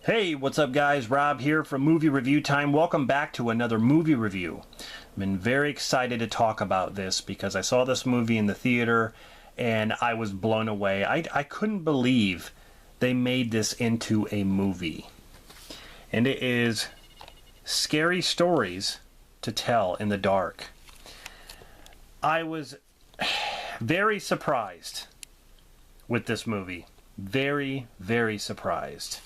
Hey, what's up guys? Rob here from Movie Review Time. Welcome back to another movie review. I've been very excited to talk about this because I saw this movie in the theater and I was blown away. I couldn't believe they made this into a movie. And it is Scary Stories to Tell in the Dark. I was very surprised with this movie. Very, very surprised.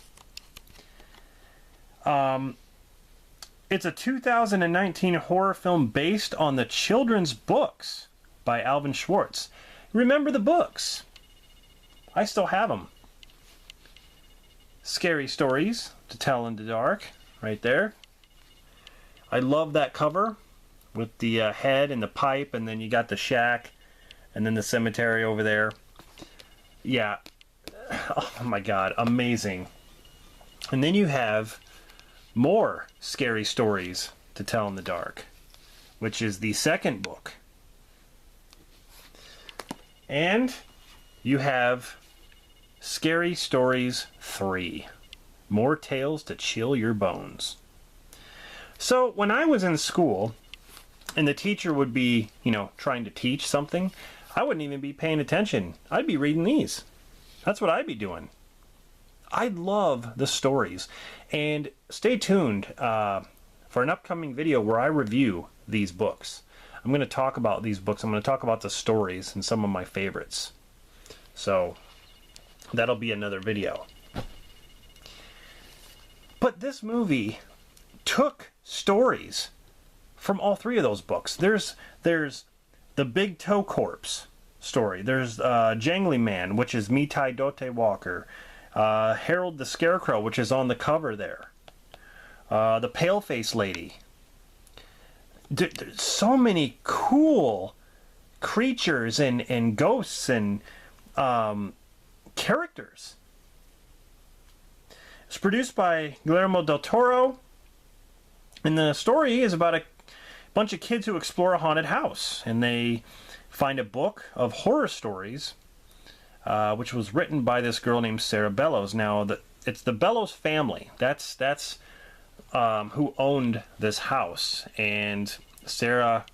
It's a 2019 horror film based on the children's books by Alvin Schwartz. Remember the books? I still have them. Scary Stories to Tell in the Dark, right there. I love that cover with the head and the pipe, and then you got the shack, and then the cemetery over there. Yeah. Oh my God, amazing. And then you have more Scary Stories to Tell in the Dark, which is the second book. And you have Scary Stories 3, More Tales to Chill Your Bones. So when I was in school and the teacher would be, trying to teach something, I wouldn't even be paying attention. I'd be reading these. That's what I'd be doing. I love the stories. And stay tuned for an upcoming video where I review these books. I'm going to talk about these books. I'm going to talk about the stories and some of my favorites. So that'll be another video. But this movie took stories from all three of those books. There's the Big Toe Corpse story. There's Jangly Man, which is Mitai Dote Walker. Harold the Scarecrow, which is on the cover there. The Paleface Lady. There's so many cool creatures and ghosts and characters. It's produced by Guillermo del Toro. And the story is about a bunch of kids who explore a haunted house. And they find a book of horror stories, which was written by this girl named Sarah Bellows. Now, it's the Bellows family. That's who owned this house. And Sarah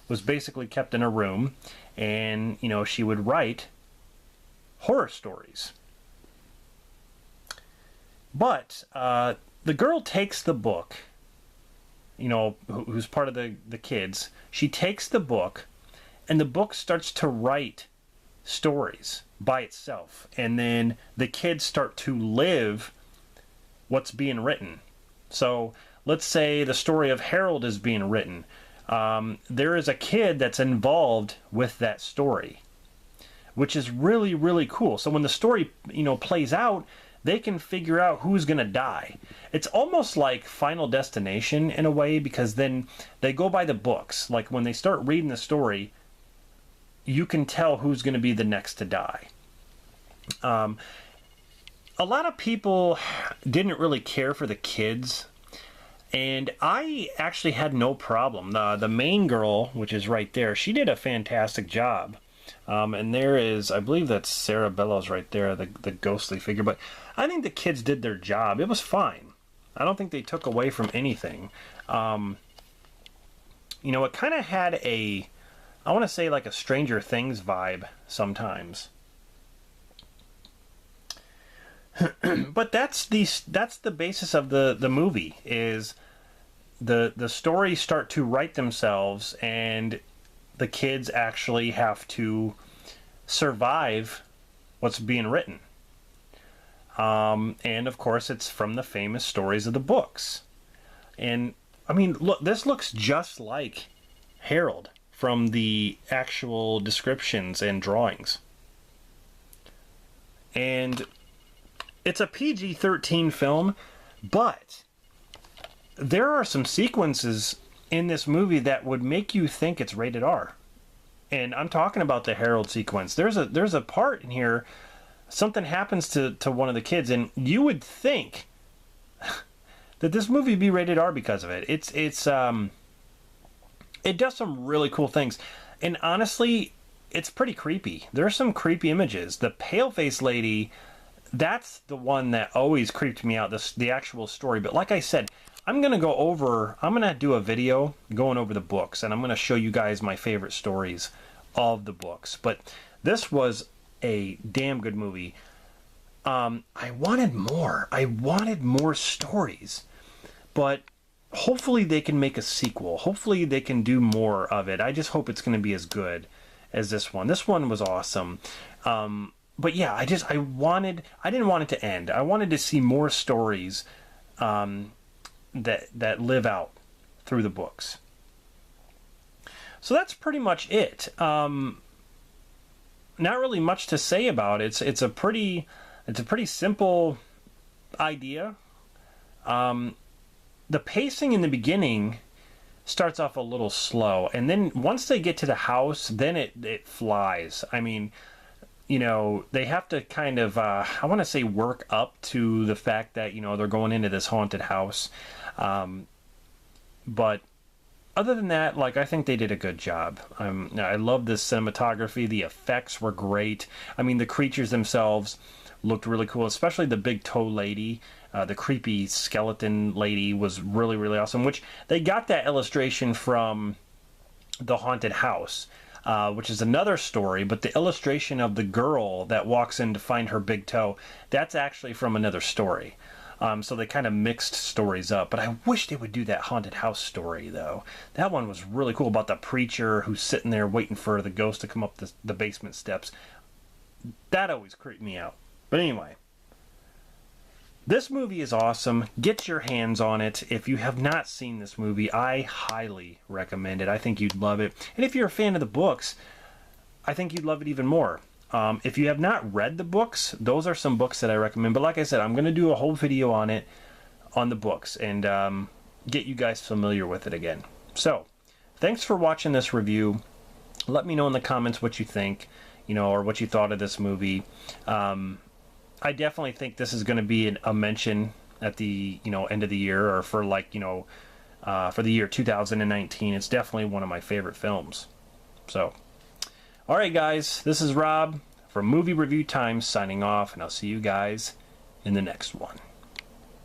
was basically kept in a room, and she would write horror stories. But the girl takes the book. Who's part of the kids. She takes the book, and the book starts to write stories by itself, and then the kids start to live what's being written. So let's say the story of Harold is being written. There is a kid that's involved with that story, which is really, really cool. So when the story plays out, they can figure out who's gonna die. It's almost like Final Destination in a way, because then they go by the books. Like when they start reading the story, you can tell who's going to be the next to die. A lot of people didn't really care for the kids, and I actually had no problem. The main girl, which is right there, she did a fantastic job. And there is, I believe that's Sarah Bellows right there, the ghostly figure. But I think the kids did their job. It was fine. I don't think they took away from anything. It kind of had I want to say like a Stranger Things vibe sometimes. But that's the basis of the movie, is the stories start to write themselves, and the kids actually have to survive what's being written. And of course it's from the famous stories of the books. And I mean, look, this looks just like Harold from the actual descriptions and drawings. And it's a PG-13 film, but there are some sequences in this movie that would make you think it's rated R. And I'm talking about the Harold sequence. There's a part in here, something happens to one of the kids, and you would think that this movie would be rated R because of it. It does some really cool things. And honestly, it's pretty creepy. There are some creepy images. The Paleface Lady that's the one that always creeped me out, the actual story. But like I said, I'm going to do a video going over the books, and I'm going to show you guys my favorite stories of the books. But this was a damn good movie. I wanted more. I wanted more stories. But hopefully they can make a sequel. Hopefully they can do more of it. I just hope it's going to be as good as this one. This one was awesome. But yeah, I didn't want it to end. I wanted to see more stories that live out through the books. So that's pretty much it. Not really much to say about it. It's a pretty simple idea. The pacing in the beginning starts off a little slow, and then once they get to the house, then it flies. I mean, you know, they have to kind of, I want to say, work up to the fact that, you know, they're going into this haunted house. But other than that, like, I think they did a good job. I love this cinematography. The effects were great. I mean, the creatures themselves looked really cool, especially the big toe lady. The creepy skeleton lady was really, really awesome, which they got that illustration from the haunted house. Which is another story, but the illustration of the girl that walks in to find her big toe, that's actually from another story. So they kind of mixed stories up. But I wish they would do that haunted house story, though. That one was really cool, about the preacher who's sitting there waiting for the ghost to come up the basement steps. That always creeped me out. But anyway, this movie is awesome. Get your hands on it. If you have not seen this movie, I highly recommend it. I think you'd love it. And if you're a fan of the books, I think you'd love it even more. If you have not read the books, those are some books that I recommend. But like I said, I'm going to do a whole video on it, on the books, and get you guys familiar with it again. So, thanks for watching this review. Let me know in the comments what you think, you know, or what you thought of this movie. I definitely think this is going to be a mention at the, you know, end of the year, or for, like, you know, for the year 2019. It's definitely one of my favorite films. So, all right, guys, this is Rob from Movie Review Time signing off, and I'll see you guys in the next one.